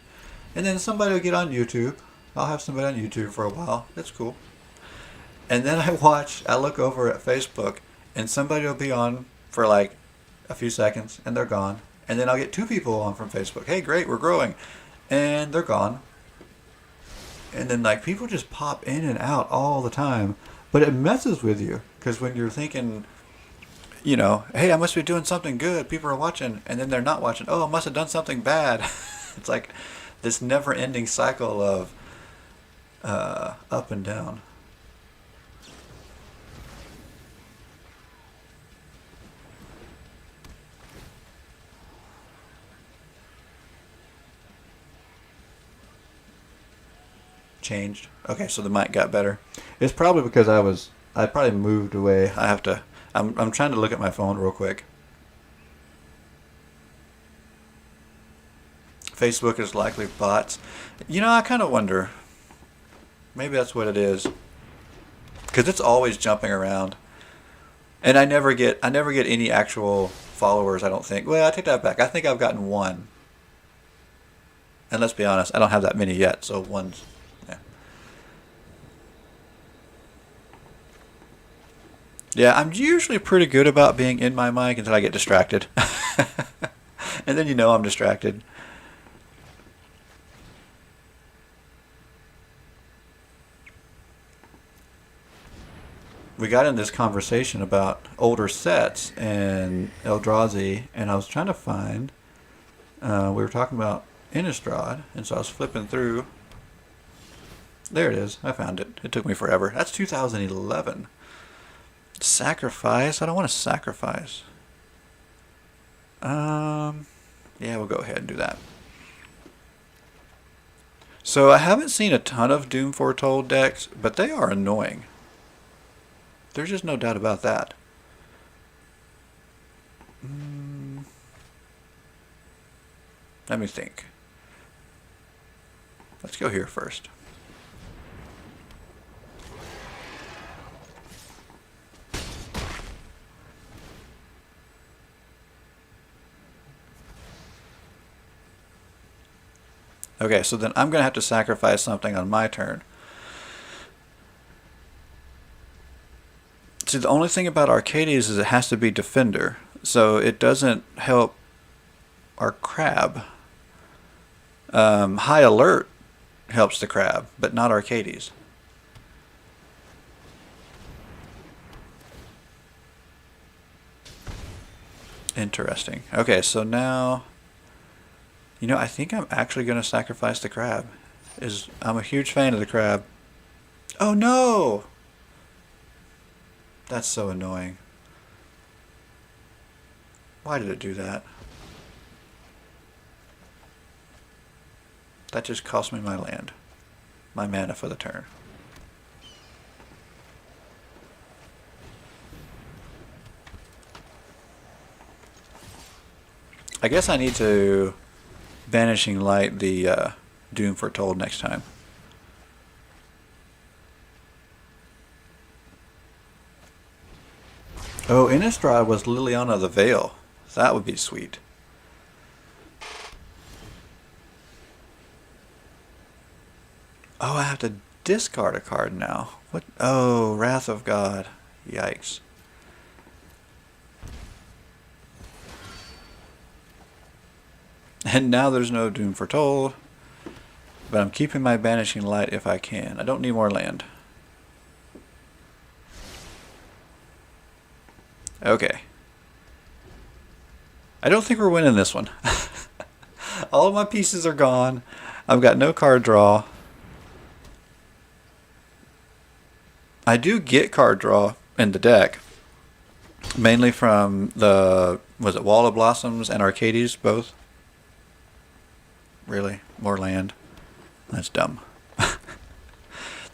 And then somebody will get on YouTube. I'll have somebody on YouTube for a while. That's cool. And then I look over at Facebook, and somebody will be on for like a few seconds, and they're gone. And then I'll get 2 people on from Facebook. Hey, great, we're growing. And they're gone. And then like people just pop in and out all the time. But it messes with you. Because when you're thinking, you know, hey, I must be doing something good. People are watching. And then they're not watching. Oh, I must have done something bad. It's like this never-ending cycle of up and down. Changed. Okay, so the mic got better. It's probably because I probably moved away. I'm trying to look at my phone real quick. Facebook is likely bots. You know, I kind of wonder. Maybe that's what it is. Because it's always jumping around. And I never get any actual followers, I don't think. Well, I take that back. I think I've gotten 1. And let's be honest, I don't have that many yet, so 1's... Yeah, I'm usually pretty good about being in my mic until I get distracted. And then you know I'm distracted. We got in this conversation about older sets and Eldrazi, and I was trying to find... we were talking about Innistrad, and so I was flipping through. There it is. I found it. It took me forever. That's 2011. Sacrifice? I don't want to sacrifice. Yeah, we'll go ahead and do that. So I haven't seen a ton of Doom Foretold decks, but they are annoying. There's just no doubt about that. Let me think. Let's go here first. Okay, so then I'm going to have to sacrifice something on my turn. See, the only thing about Arcades is it has to be Defender, so it doesn't help our Crab. High Alert helps the Crab, but not Arcades. Interesting. Okay, so now... You know, I think I'm actually going to sacrifice the Crab. I'm a huge fan of the Crab. Oh no! That's so annoying. Why did it do that? That just cost me my land. My mana for the turn. I guess I need to... Vanishing Light the Doom Foretold next time. Oh, Innistrad was Liliana the Veil. That would be sweet. Oh, I have to discard a card now. What? Oh, Wrath of God. Yikes. And now there's no Doom Foretold. But I'm keeping my Banishing Light if I can. I don't need more land. Okay. I don't think we're winning this one. All of my pieces are gone. I've got no card draw. I do get card draw in the deck. Mainly from the... Was it Wall of Blossoms and Arcades both? Really? More land? That's dumb.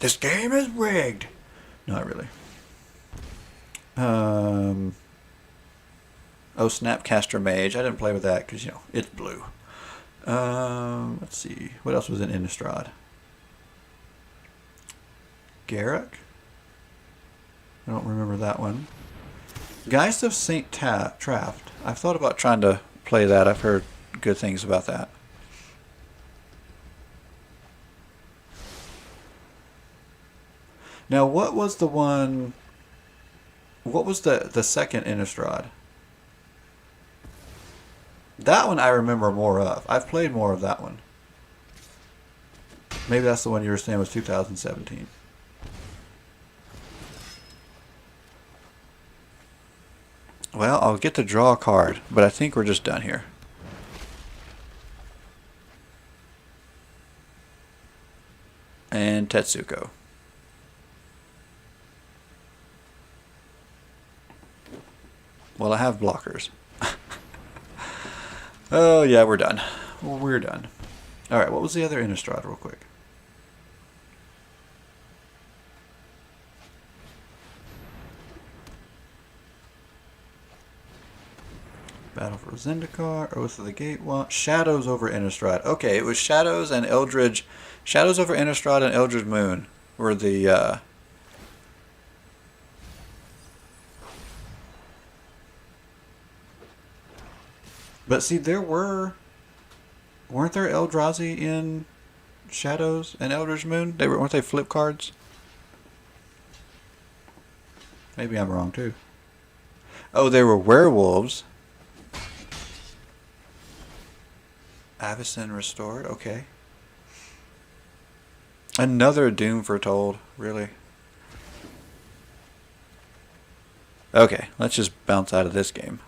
This game is rigged! Not really. Oh, Snapcaster Mage. I didn't play with that because, you know, it's blue. Let's see. What else was in Innistrad? Garruk? I don't remember that one. Geist of St. Traft. I've thought about trying to play that. I've heard good things about that. Now, what was the one? What was the second Innistrad? That one I remember more of. I've played more of that one. Maybe that's the one you were saying was 2017. Well, I'll get to draw a card, but I think we're just done here. And Tetsuko. Well, I have blockers. Oh, yeah, we're done. We're done. Alright, what was the other Innistrad real quick? Battle for Zendikar, Oath of the Gatewatch, Shadows over Innistrad. Okay, it was Shadows and Eldridge. Shadows over Innistrad and Eldridge Moon were the... But see, weren't there Eldrazi in Shadows and Eldritch Moon? Weren't they flip cards? Maybe I'm wrong too. Oh, they were werewolves. Avacyn Restored, okay. Another Doom Foretold, really. Okay, let's just bounce out of this game.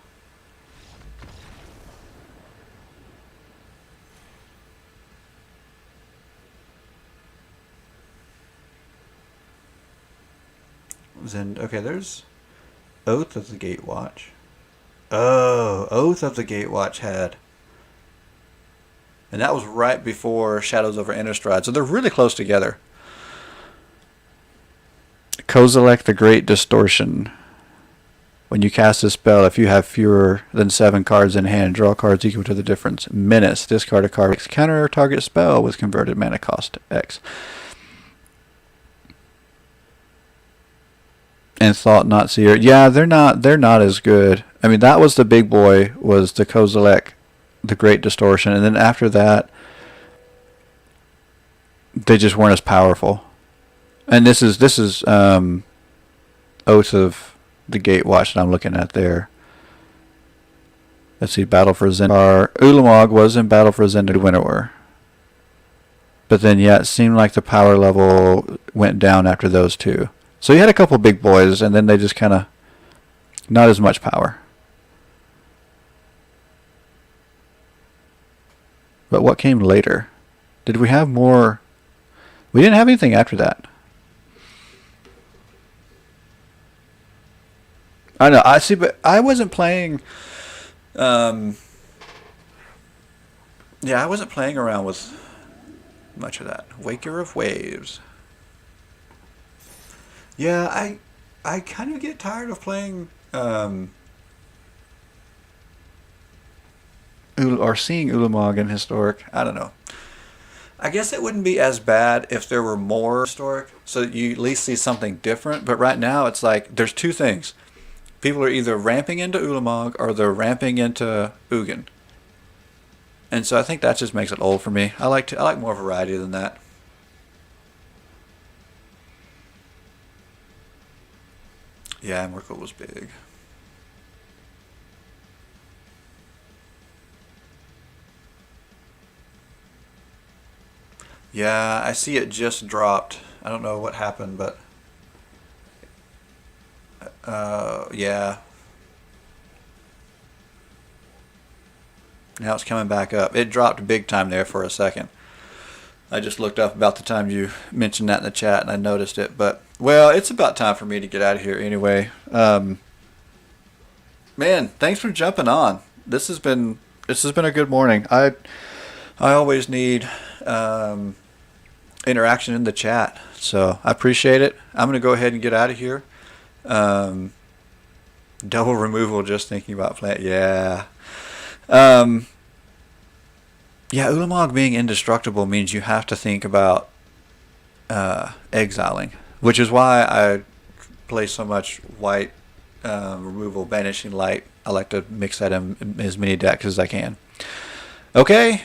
Okay, there's Oath of the Gatewatch. Oh, Oath of the Gatewatch had. And that was right before Shadows over Innistrad, so they're really close together. Kozilek the Great Distortion. When you cast a spell, if you have fewer than 7 cards in hand, draw cards equal to the difference. Menace. Discard a card. Counter target spell with converted mana cost X. And Thought Not Seer. Yeah, they're not as good. I mean, that was the big boy, was the Kozilek, the Great Distortion, and then after that, they just weren't as powerful. And this is Oath of the Gatewatch that I'm looking at there. Let's see, Battle for Zendikar. Ulamog was in Battle for Zendikar. But then, yeah, it seemed like the power level went down after those two. So you had a couple big boys, and then they just kind of not as much power. But what came later? Did we have more? We didn't have anything after that. I know. I see, but I wasn't playing. Yeah, I wasn't playing around with much of that. Waker of Waves. Yeah, I kind of get tired of playing or seeing Ulamog in Historic. I don't know. I guess it wouldn't be as bad if there were more Historic, so that you at least see something different. But right now, it's like there's two things. People are either ramping into Ulamog or they're ramping into Ugin. And so I think that just makes it old for me. I like more variety than that. Yeah, Merkle was big. Yeah, I see it just dropped. I don't know what happened, but yeah. Now it's coming back up. It dropped big time there for a second. I just looked up about the time you mentioned that in the chat, and I noticed it. But, well, it's about time for me to get out of here anyway. Man, thanks for jumping on. This has been a good morning. I always need interaction in the chat, so I appreciate it. I'm gonna go ahead and get out of here. Double removal, just thinking about playing. Yeah. Yeah, Ulamog being indestructible means you have to think about exiling, which is why I play so much white removal, banishing light. I like to mix that in as many decks as I can. Okay,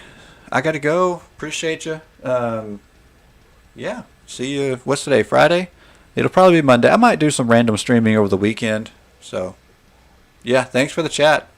I gotta go. Appreciate you. Yeah, see you. What's today? Friday? It'll probably be Monday. I might do some random streaming over the weekend. So, yeah, thanks for the chat.